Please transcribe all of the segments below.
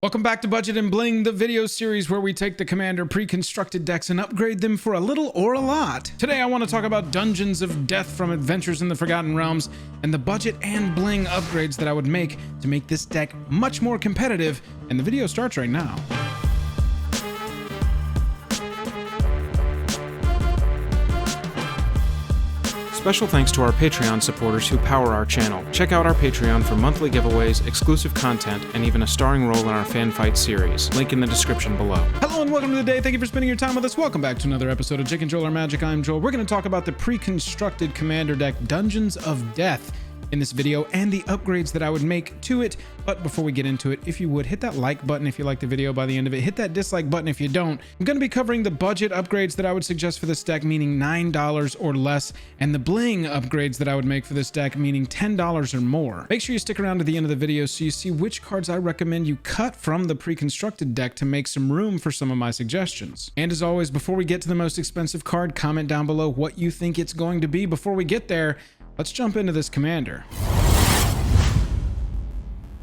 Welcome back to Budget and Bling, the video series where we take the Commander pre-constructed decks and upgrade them for a little or a lot. Today I want to talk about Dungeons of Death from Adventures in the Forgotten Realms and the budget and bling upgrades that I would make to make this deck much more competitive, and the video starts right now. Special thanks to our Patreon supporters who power our channel. Check out our Patreon for monthly giveaways, exclusive content, and even a starring role in our fan fight series. Link in the description below. Hello and welcome to the day. Thank you for spending your time with us. Welcome back to another episode of Jake and Joel Are Magic. I'm Joel. We're going to talk about the pre-constructed Commander deck, Dungeons of Death, in this video and the upgrades that I would make to it. But before we get into it, if you would hit that like button if you like the video by the end of it, hit that dislike button if you don't. I'm going to be covering the budget upgrades that I would suggest for this deck, meaning $9 or less, and the bling upgrades that I would make for this deck, meaning $10 or more. Make sure you stick around to the end of the video so you see which cards I recommend you cut from the pre-constructed deck to make some room for some of my suggestions. And as always, before we get to the most expensive card, comment down below what you think it's going to be. Before we get there, let's jump into this Commander.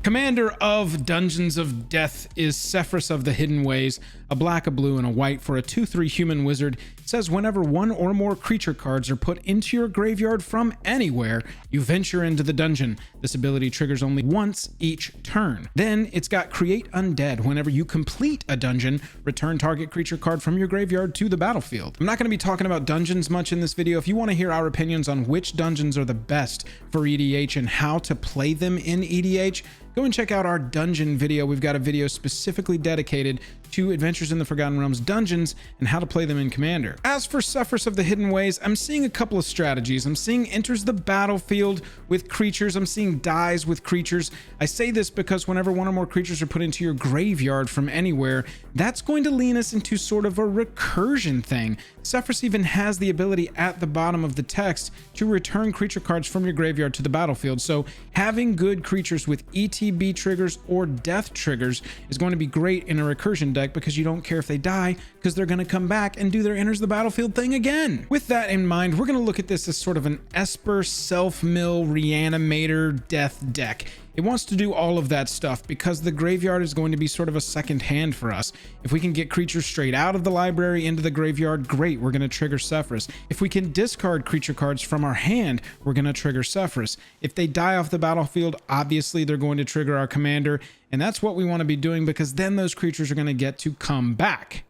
Commander of Dungeons of Death is Sefris of the Hidden Ways, a black, a blue, and a white for a 2/3 human wizard. It says whenever one or more creature cards are put into your graveyard from anywhere, you venture into the dungeon. This ability triggers only once each turn. Then it's got Create Undead. Whenever you complete a dungeon, return target creature card from your graveyard to the battlefield. I'm not going to be talking about dungeons much in this video. If you want to hear our opinions on which dungeons are the best for EDH and how to play them in EDH, go and check out our dungeon video. We've got a video specifically dedicated to Adventures in the Forgotten Realms dungeons and how to play them in Commander. As for Sefris of the Hidden Ways, I'm seeing a couple of strategies. I'm seeing enters the battlefield with creatures. I'm seeing dies with creatures. I say this because whenever one or more creatures are put into your graveyard from anywhere, that's going to lean us into sort of a recursion thing. Sefris even has the ability at the bottom of the text to return creature cards from your graveyard to the battlefield. So having good creatures with ETB triggers or death triggers is going to be great in a recursion deck because you don't care if they die because they're going to come back and do their enters the battlefield thing again. With that in mind, we're going to look at this as sort of an Esper self-mill reanimator death deck. It wants to do all of that stuff because the graveyard is going to be sort of a second hand for us. If we can get creatures straight out of the library into the graveyard, great, we're going to trigger Sefris. If we can discard creature cards from our hand, we're going to trigger Sefris. If they die off the battlefield, obviously they're going to trigger our Commander, and that's what we want to be doing because then those creatures are going to get to come back.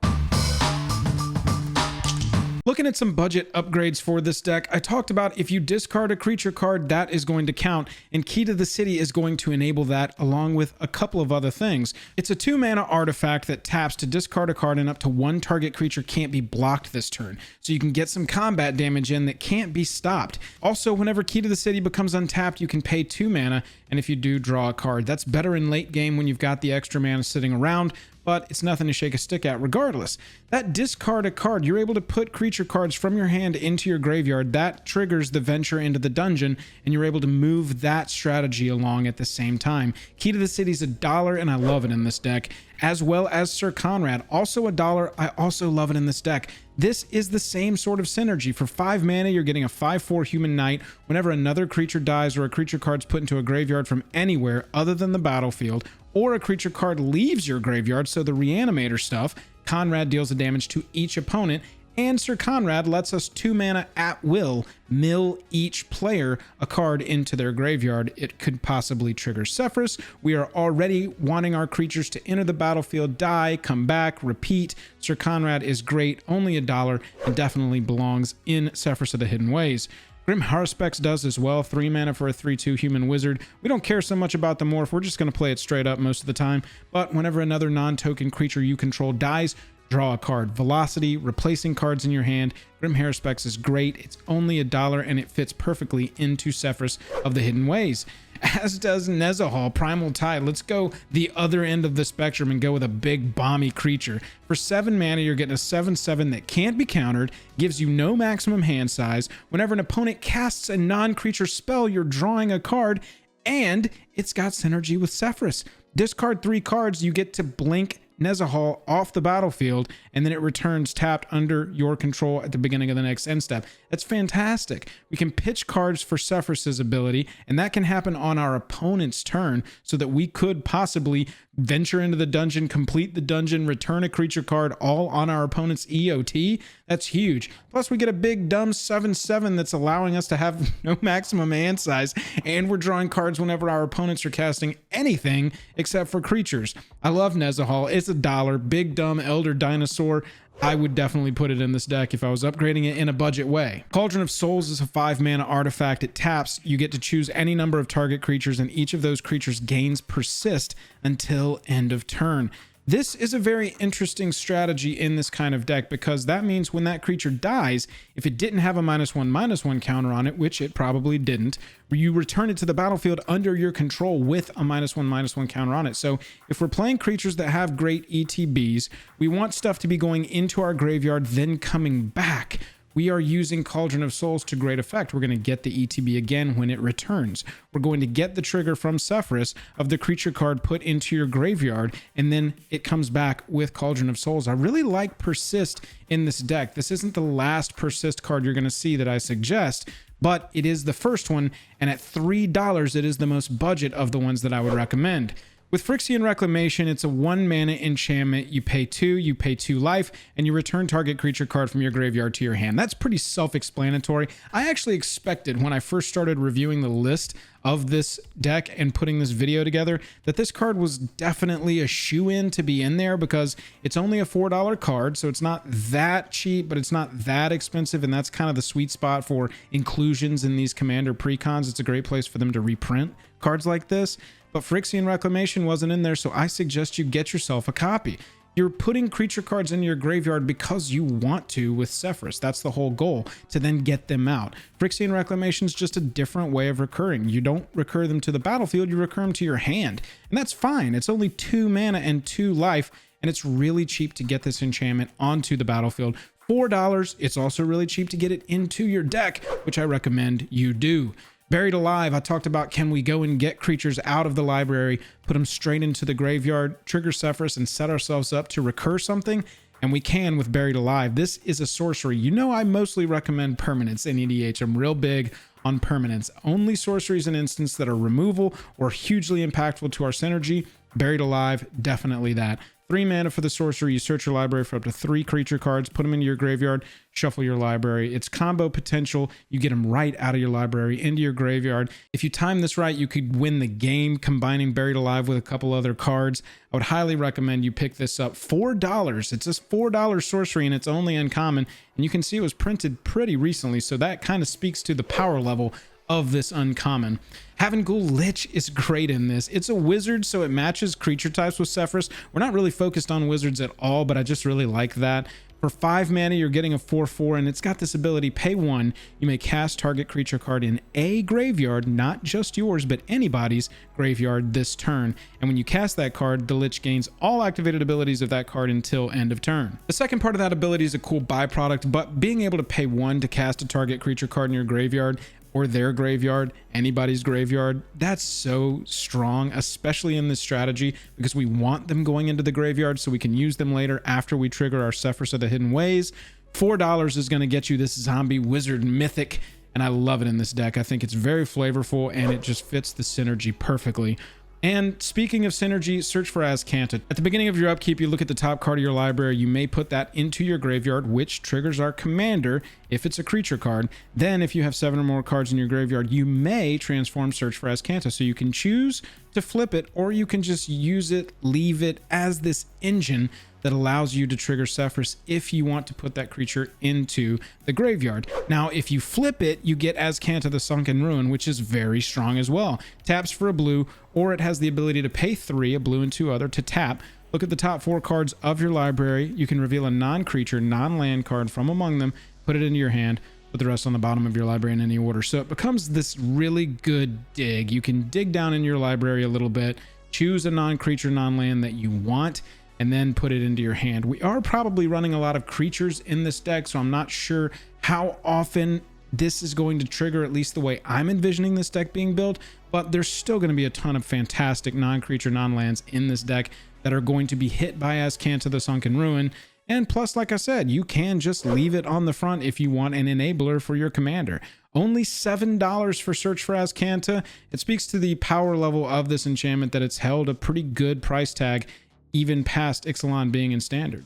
Looking at some budget upgrades for this deck, I talked about if you discard a creature card, that is going to count, and Key to the City is going to enable that along with a couple of other things. It's a 2-mana artifact that taps to discard a card and up to one target creature can't be blocked this turn, so you can get some combat damage in that can't be stopped. Also, whenever Key to the City becomes untapped, you can pay 2 mana, and if you do, draw a card. That's better in late game when you've got the extra mana sitting around, but it's nothing to shake a stick at regardless. That discard a card, you're able to put creature cards from your hand into your graveyard. That triggers the venture into the dungeon, and you're able to move that strategy along at the same time. Key to the City's $1, and I love it in this deck, as well as Sir Conrad, also $1. I also love it in this deck. This is the same sort of synergy. For 5 mana, you're getting a 5/4 human knight. Whenever another creature dies or a creature card's put into a graveyard from anywhere other than the battlefield, or a creature card leaves your graveyard, so the reanimator stuff, Conrad deals the damage to each opponent, and Sir Conrad lets us 2 mana at will mill each player a card into their graveyard. It could possibly trigger Sefris. We are already wanting our creatures to enter the battlefield, die, come back, repeat. Sir Conrad is great, only $1, and definitely belongs in Sefris of the Hidden Ways. Grim Haruspex does as well, 3 mana for a 3/2 human wizard. We don't care so much about the morph, we're just going to play it straight up most of the time, but whenever another non-token creature you control dies, draw a card. Velocity, replacing cards in your hand. Grim Haruspex is great. It's only $1 and it fits perfectly into Sefris of the Hidden Ways. As does Nezahal, Primal Tide. Let's go the other end of the spectrum and go with a big bomby creature. For 7 mana, you're getting a 7/7 that can't be countered, gives you no maximum hand size. Whenever an opponent casts a non-creature spell, you're drawing a card, and it's got synergy with Sefris. Discard 3 cards, you get to blink Nezahal off the battlefield, and then it returns tapped under your control at the beginning of the next end step. That's fantastic. We can pitch cards for Sefris's ability, and that can happen on our opponent's turn, so that we could possibly venture into the dungeon, complete the dungeon, return a creature card, all on our opponent's EOT. That's huge. Plus, we get a big dumb 7/7 that's allowing us to have no maximum hand size, and we're drawing cards whenever our opponents are casting anything except for creatures. I love Nezahal. It's $1. Big dumb Elder Dinosaur. I would definitely put it in this deck if I was upgrading it in a budget way. Cauldron of Souls is a 5-mana artifact. It taps. You get to choose any number of target creatures, and each of those creatures gains persist until end of turn. This is a very interesting strategy in this kind of deck, because that means when that creature dies, if it didn't have a -1/-1 counter on it, which it probably didn't, you return it to the battlefield under your control with a -1/-1 counter on it. So if we're playing creatures that have great ETBs, we want stuff to be going into our graveyard, then coming back. We are using Cauldron of Souls to great effect. We're going to get the ETB again when it returns. We're going to get the trigger from Sefris of the creature card put into your graveyard, and then it comes back with Cauldron of Souls. I really like Persist in this deck. This isn't the last Persist card you're going to see that I suggest, but it is the first one, and at $3, it is the most budget of the ones that I would recommend. With Phyrexian Reclamation, it's a 1-mana enchantment. You pay 2 life, and you return target creature card from your graveyard to your hand. That's pretty self-explanatory. I actually expected when I first started reviewing the list of this deck and putting this video together that this card was definitely a shoe-in to be in there, because it's only a $4 card, so it's not that cheap, but it's not that expensive, and that's kind of the sweet spot for inclusions in these Commander Precons. It's a great place for them to reprint cards like this. But Phyrexian Reclamation wasn't in there, so I suggest you get yourself a copy. You're putting creature cards in your graveyard because you want to with Sefris. That's the whole goal, to then get them out. Phyrexian Reclamation is just a different way of recurring. You don't recur them to the battlefield, you recur them to your hand. And that's fine. It's only 2 mana and 2 life, and it's really cheap to get this enchantment onto the battlefield. $4. It's also really cheap to get it into your deck, which I recommend you do. Buried Alive, I talked about, can we go and get creatures out of the library, put them straight into the graveyard, trigger Sefris, and set ourselves up to recur something? And we can with Buried Alive. This is a sorcery. You know I mostly recommend permanents in EDH. I'm real big on permanents. Only sorceries and instants that are removal or hugely impactful to our synergy. Buried Alive, definitely that. 3 mana for the sorcery. You search your library for up to 3 creature cards, put them into your graveyard, shuffle your library. It's combo potential. You get them right out of your library into your graveyard. If you time this right, you could win the game combining Buried Alive with a couple other cards. I would highly recommend you pick this up. $4. It's just $4 sorcery, and it's only uncommon. And you can see it was printed pretty recently, so that kind of speaks to the power level of this uncommon. Havengul Lich is great in this. It's a wizard, so it matches creature types with Sefris. We're not really focused on wizards at all, but I just really like that. For 5 mana, you're getting a 4/4, and it's got this ability, pay 1. You may cast target creature card in a graveyard, not just yours, but anybody's graveyard this turn. And when you cast that card, the Lich gains all activated abilities of that card until end of turn. The second part of that ability is a cool byproduct, but being able to pay 1 to cast a target creature card in your graveyard, or their graveyard, anybody's graveyard, that's so strong, especially in this strategy, because we want them going into the graveyard so we can use them later after we trigger our Sefris of the Hidden Ways. $4 is going to get you this zombie wizard mythic, and I love it in this deck. I think it's very flavorful, and it just fits the synergy perfectly. And speaking of synergy, search for Azcanta. At the beginning of your upkeep, you look at the top card of your library. You may put that into your graveyard, which triggers our commander if it's a creature card. Then, if you have 7 or more cards in your graveyard, you may transform Search for Azcanta. So you can choose to flip it, or you can just use it, leave it as this engine that allows you to trigger Sefris if you want to put that creature into the graveyard. Now, if you flip it, you get Azcanta the Sunken Ruin, which is very strong as well. Taps for a blue, or it has the ability to pay 3, a blue and 2 other, to tap. Look at the top 4 cards of your library. You can reveal a non-creature, non-land card from among them, put it into your hand, put the rest on the bottom of your library in any order. So it becomes this really good dig. You can dig down in your library a little bit, choose a non-creature, non-land that you want, and then put it into your hand. We are probably running a lot of creatures in this deck, so I'm not sure how often this is going to trigger, at least the way I'm envisioning this deck being built, but there's still going to be a ton of fantastic non-creature, non-lands in this deck that are going to be hit by Azcanta the Sunken Ruin. And plus, like I said, you can just leave it on the front if you want an enabler for your commander. Only $7 for Search for Azcanta. It speaks to the power level of this enchantment that it's held a pretty good price tag, even past Ixalan being in standard.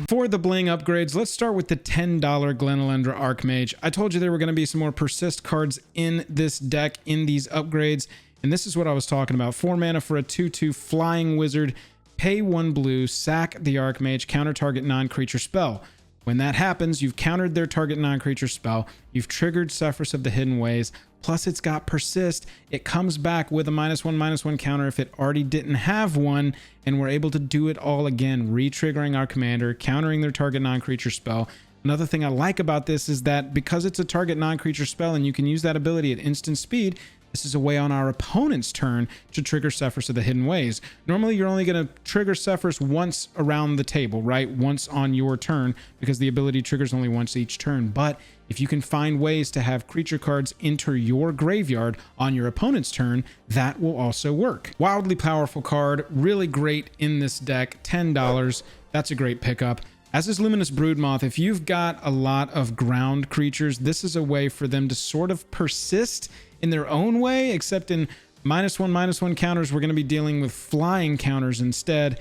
For the Bling upgrades, let's start with the $10 Glenelendra Archmage. I told you there were going to be some more persist cards in this deck in these upgrades, and this is what I was talking about. 4 mana for a 2/2 flying wizard. Pay 1 blue, sack the Archmage, counter target non-creature spell. When that happens, you've countered their target non-creature spell, you've triggered Sefris of the Hidden Ways, plus it's got persist. It comes back with a -1/-1 counter if it already didn't have one, and we're able to do it all again, re-triggering our commander, countering their target non-creature spell. Another thing I like about this is that because it's a target non-creature spell and you can use that ability at instant speed, this is a way on our opponent's turn to trigger Sefris of the Hidden Ways. Normally, you're only going to trigger Sefris once around the table, right? Once on your turn, because the ability triggers only once each turn. But if you can find ways to have creature cards enter your graveyard on your opponent's turn, that will also work. Wildly powerful card, really great in this deck, $10. That's a great pickup. As is Luminous Broodmoth, if you've got a lot of ground creatures, this is a way for them to sort of persist in their own way, except in -1/-1 counters, we're going to be dealing with flying counters instead.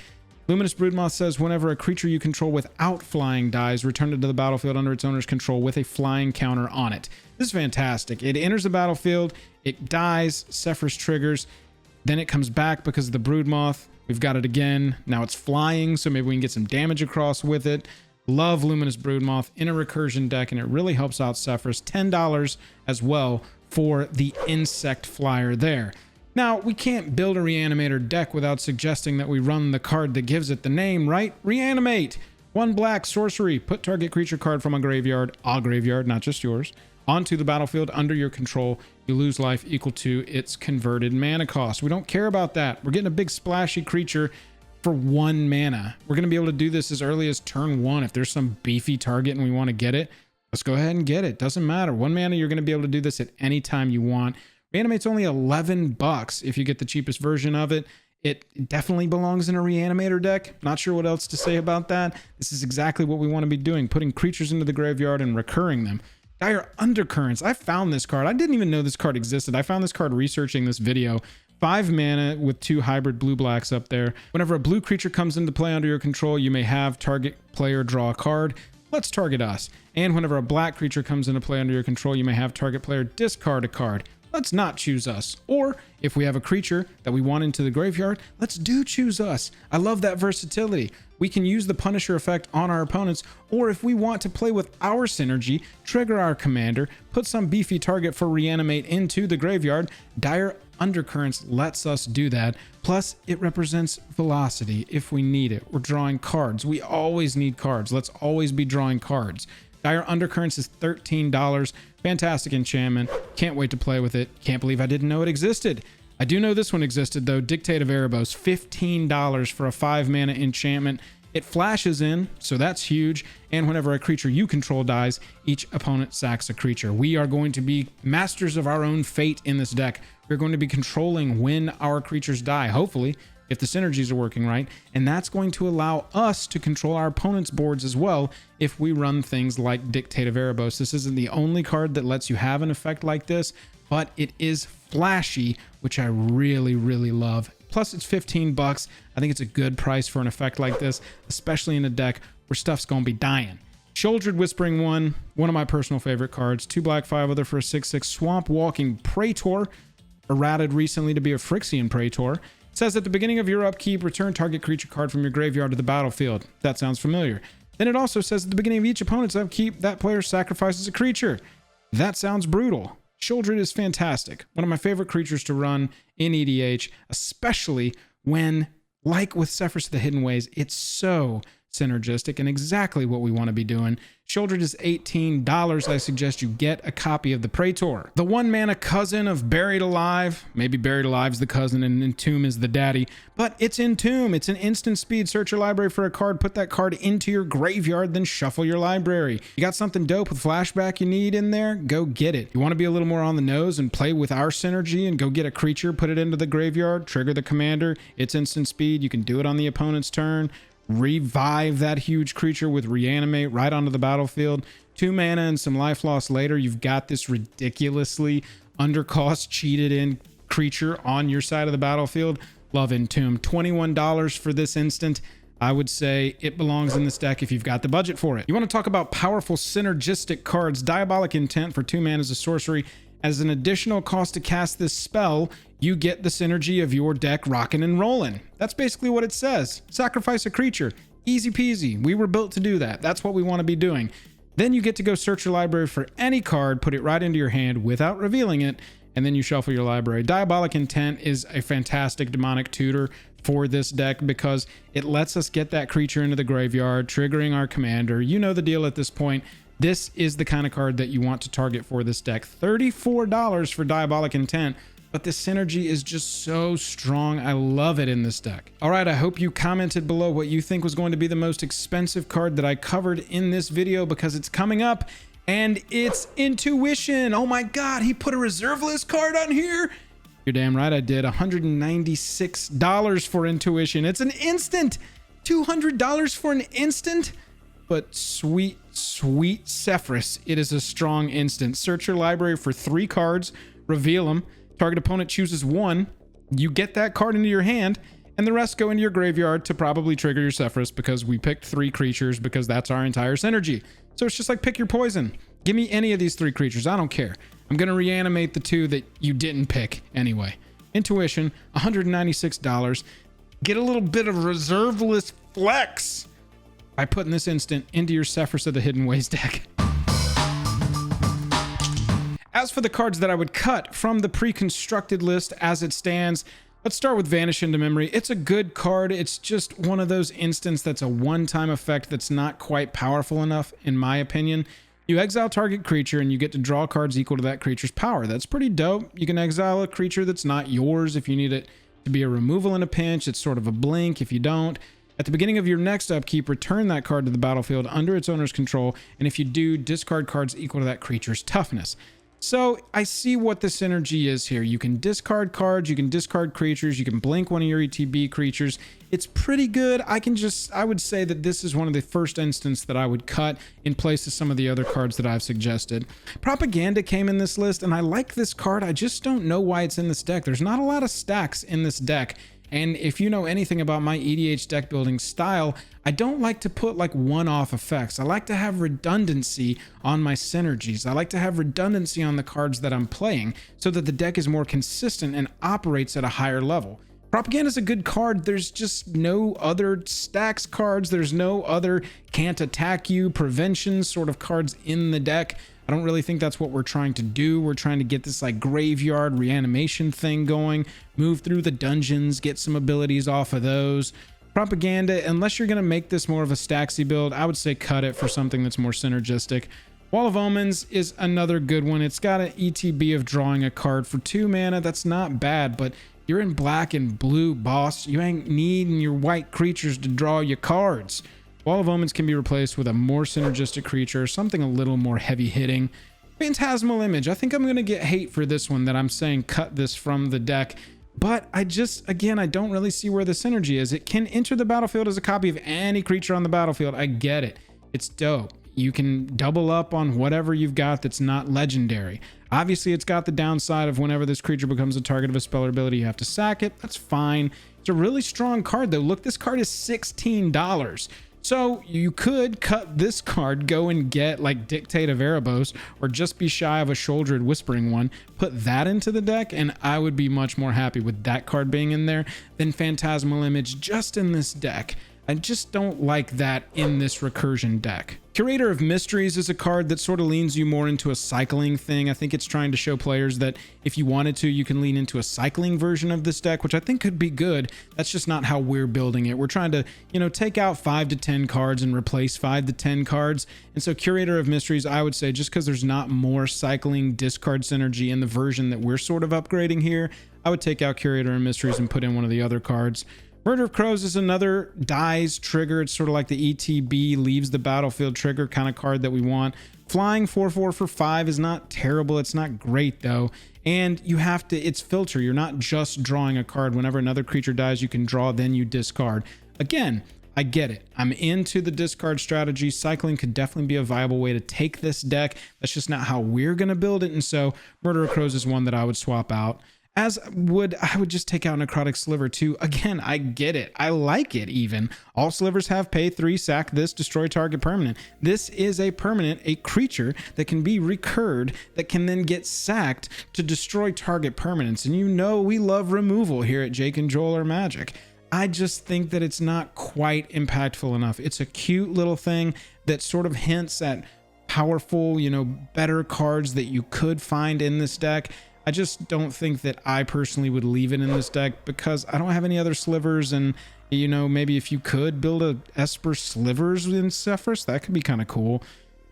Luminous Broodmoth says whenever a creature you control without flying dies, return it to the battlefield under its owner's control with a flying counter on it. This is fantastic. It enters the battlefield, it dies, Sefris triggers, then it comes back because of the Broodmoth. We've got it again. Now it's flying, so maybe we can get some damage across with it. Love Luminous Broodmoth in a recursion deck, and it really helps out Sefris. $10 as well for the insect flyer there. Now, we can't build a Reanimator deck without suggesting that we run the card that gives it the name, right? Reanimate! 1 black sorcery. Put target creature card from a graveyard, not just yours, onto the battlefield under your control. You lose life equal to its converted mana cost. We don't care about that. We're getting a big splashy creature for 1 mana. We're going to be able to do this as early as turn 1. If there's some beefy target and we want to get it, let's go ahead and get it. Doesn't matter. 1 mana, you're going to be able to do this at any time you want. Reanimate's only $11 if you get the cheapest version of it. It definitely belongs in a Reanimator deck. Not sure what else to say about that. This is exactly what we want to be doing, putting creatures into the graveyard and recurring them. Dire Undercurrents. I found this card. I didn't even know this card existed. I found this card researching this video. 5 mana with 2 hybrid blue-blacks up there. Whenever a blue creature comes into play under your control, you may have target player draw a card. Let's target us. And whenever a black creature comes into play under your control, you may have target player discard a card. Let's not choose us. Or if we have a creature that we want into the graveyard, let's do choose us. I love that versatility. We can use the Punisher effect on our opponents, or if we want to play with our synergy, trigger our commander, put some beefy target for Reanimate into the graveyard. Dire Undercurrents lets us do that. Plus, it represents velocity if we need it. We're drawing cards. We always need cards. Let's always be drawing cards. Dire Undercurrents is $13. Fantastic enchantment. Can't wait to play with it. Can't believe I didn't know it existed. I do know this one existed though. Dictate of Erebos, $15 for a 5 mana enchantment. It flashes in, so that's huge. And whenever a creature you control dies, each opponent sacks a creature. We are going to be masters of our own fate in this deck. We're going to be controlling when our creatures die, hopefully, if the synergies are working right. And that's going to allow us to control our opponent's boards as well if we run things like Dictate of Erebos. This isn't the only card that lets you have an effect like this, but it is flashy, which I really, really love. Plus, it's $15. I think it's a good price for an effect like this, especially in a deck where stuff's going to be dying. Shouldered Whispering one of my personal favorite cards. 2 black, 5 other for a 6/6 Swamp Walking Praetor, errated recently to be a Phyrexian Praetor. It says at the beginning of your upkeep, return target creature card from your graveyard to the battlefield. That sounds familiar. Then it also says at the beginning of each opponent's upkeep, that player sacrifices a creature. That sounds brutal. Shouldered is fantastic. One of my favorite creatures to run in EDH, especially when, like with Sefris of the Hidden Ways, it's so synergistic and exactly what we want to be doing. Shieldred is $18. I suggest you get a copy of the Praetor. The 1-mana cousin of Buried Alive. Maybe Buried Alive's the cousin and Entomb is the daddy, but it's Entomb. It's an instant speed. Search your library for a card, put that card into your graveyard, then shuffle your library. You got something dope with flashback you need in there? Go get it. You want to be a little more on the nose and play with our synergy and go get a creature, put it into the graveyard, trigger the commander. It's instant speed. You can do it on the opponent's turn. Revive that huge creature with Reanimate right onto the battlefield. 2 mana and some life loss later, you've got this ridiculously undercost, cheated in creature on your side of the battlefield. Love Entomb. $21 for this instant. I would say it belongs in this deck if you've got the budget for it. You want to talk about powerful synergistic cards. Diabolic Intent for 2 mana as a sorcery. As an additional cost to cast this spell, you get the synergy of your deck rocking and rolling. That's basically what it says. Sacrifice a creature. Easy peasy. We were built to do that. That's what we want to be doing. Then you get to go search your library for any card, put it right into your hand without revealing it, and then you shuffle your library. Diabolic Intent is a fantastic demonic tutor for this deck because it lets us get that creature into the graveyard, triggering our commander. You know the deal at this point. This is the kind of card that you want to target for this deck. $34 for Diabolic Intent, but the synergy is just so strong. I love it in this deck. All right, I hope you commented below what you think was going to be the most expensive card that I covered in this video because it's coming up, and it's Intuition. Oh my God, he put a reserve list card on here? You're damn right I did. $196 for Intuition. It's an instant. $200 for an instant? But sweet Sefris, it is a strong instant. Search your library for 3 cards, reveal them. Target opponent chooses 1. You get that card into your hand, and the rest go into your graveyard to probably trigger your Sefris because we picked 3 creatures because that's our entire synergy. So it's just like pick your poison. Give me any of these 3 creatures. I don't care. I'm going to reanimate the 2 that you didn't pick anyway. Intuition, $196. Get a little bit of reserve list flex by putting this instant into your Sefris of the Hidden Ways deck. As for the cards that I would cut from the pre-constructed list as it stands, let's start with Vanish into Memory. It's a good card. It's just one of those instances that's a one-time effect that's not quite powerful enough, in my opinion. You exile target creature and you get to draw cards equal to that creature's power. That's pretty dope. You can exile a creature that's not yours if you need it to be a removal in a pinch. It's sort of a blink if you don't. At the beginning of your next upkeep, return that card to the battlefield under its owner's control, and if you do, discard cards equal to that creature's toughness. So I see what the synergy is here. You can discard cards, you can discard creatures, you can blink one of your ETB creatures. It's pretty good. I would say that this is one of the first instances that I would cut in place of some of the other cards that I've suggested. Propaganda came in this list, and I like this card. I just don't know why it's in this deck. There's not a lot of stacks in this deck. And if you know anything about my EDH deck building style, I don't like to put like one-off effects. I like to have redundancy on my synergies. I like to have redundancy on the cards that I'm playing so that the deck is more consistent and operates at a higher level. Propaganda is a good card. There's just no other stacks cards. There's no other can't attack you prevention sort of cards in the deck. I don't really think that's what we're trying to do. We're trying to get this like graveyard reanimation thing going, move through the dungeons, get some abilities off of those. Propaganda, unless you're going to make this more of a stacksy build, I would say cut it for something that's more synergistic. Wall of Omens is another good one. It's got an ETB of drawing a card for 2 mana. That's not bad, but you're in black and blue, boss. You ain't needing your white creatures to draw your cards. Wall of Omens can be replaced with a more synergistic creature, something a little more heavy hitting. Phantasmal Image. I think I'm going to get hate for this one that I'm saying cut this from the deck. But I don't really see where the synergy is. It can enter the battlefield as a copy of any creature on the battlefield. I get it. It's dope. You can double up on whatever you've got that's not legendary. Obviously, it's got the downside of whenever this creature becomes a target of a spell or ability, you have to sack it. That's fine. It's a really strong card, though. Look, this card is $16. So you could cut this card, go and get like Dictate of Erebos, or just be shy of a Shouldered Whispering one, put that into the deck, and I would be much more happy with that card being in there than Phantasmal Image just in this deck. I just don't like that in this recursion deck. Curator of Mysteries is a card that sort of leans you more into a cycling thing. I think it's trying to show players that if you wanted to, you can lean into a cycling version of this deck, which I think could be good. That's just not how we're building it. We're trying to, take out 5 to 10 cards and replace 5 to 10 cards. And so Curator of Mysteries, I would say, just because there's not more cycling discard synergy in the version that we're sort of upgrading here, I would take out Curator of Mysteries and put in one of the other cards. Murder of Crows is another dies trigger. It's sort of like the ETB leaves the battlefield trigger kind of card that we want. Flying 4/4 for 5 is not terrible. It's not great though. And you have to, it's filter. You're not just drawing a card. Whenever another creature dies, you can draw, then you discard. Again, I get it. I'm into the discard strategy. Cycling could definitely be a viable way to take this deck. That's just not how we're going to build it. And so Murder of Crows is one that I would swap out. I would just take out Necrotic Sliver too. Again, I get it. I like it even. All slivers have pay 3, sack this, destroy target permanent. This is a permanent, a creature that can be recurred, that can then get sacked to destroy target permanents. And we love removal here at Jake and Joel or Magic. I just think that it's not quite impactful enough. It's a cute little thing that sort of hints at powerful, better cards that you could find in this deck. I just don't think that I personally would leave it in this deck because I don't have any other slivers, and maybe if you could build a Esper Slivers in Sefris, that could be kind of cool.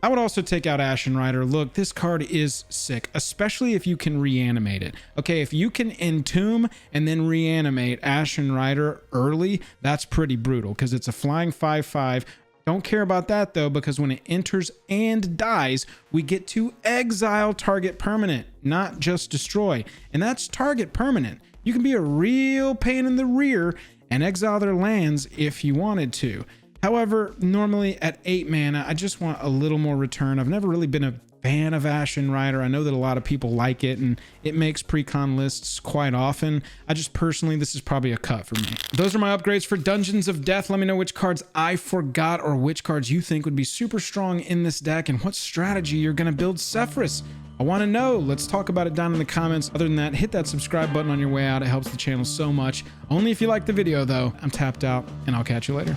I would also take out Ashen Rider. Look, this card is sick, especially if you can reanimate it. Okay, if you can entomb and then reanimate Ashen Rider early, that's pretty brutal because it's a flying 5/5. Don't care about that though, because when it enters and dies, we get to exile target permanent, not just destroy. And that's target permanent. You can be a real pain in the rear and exile their lands if you wanted to. However, normally at 8 mana, I just want a little more return. I've never really been a fan of Ashen Rider. I know that a lot of people like it and it makes Precon lists quite often. I just personally, this is probably a cut for me. Those are my upgrades for Dungeons of Death. Let me know which cards I forgot or which cards you think would be super strong in this deck and what strategy you're going to build Sefris. I want to know. Let's talk about it down in the comments. Other than that, hit that subscribe button on your way out. It helps the channel so much. Only if you like the video though. I'm tapped out and I'll catch you later.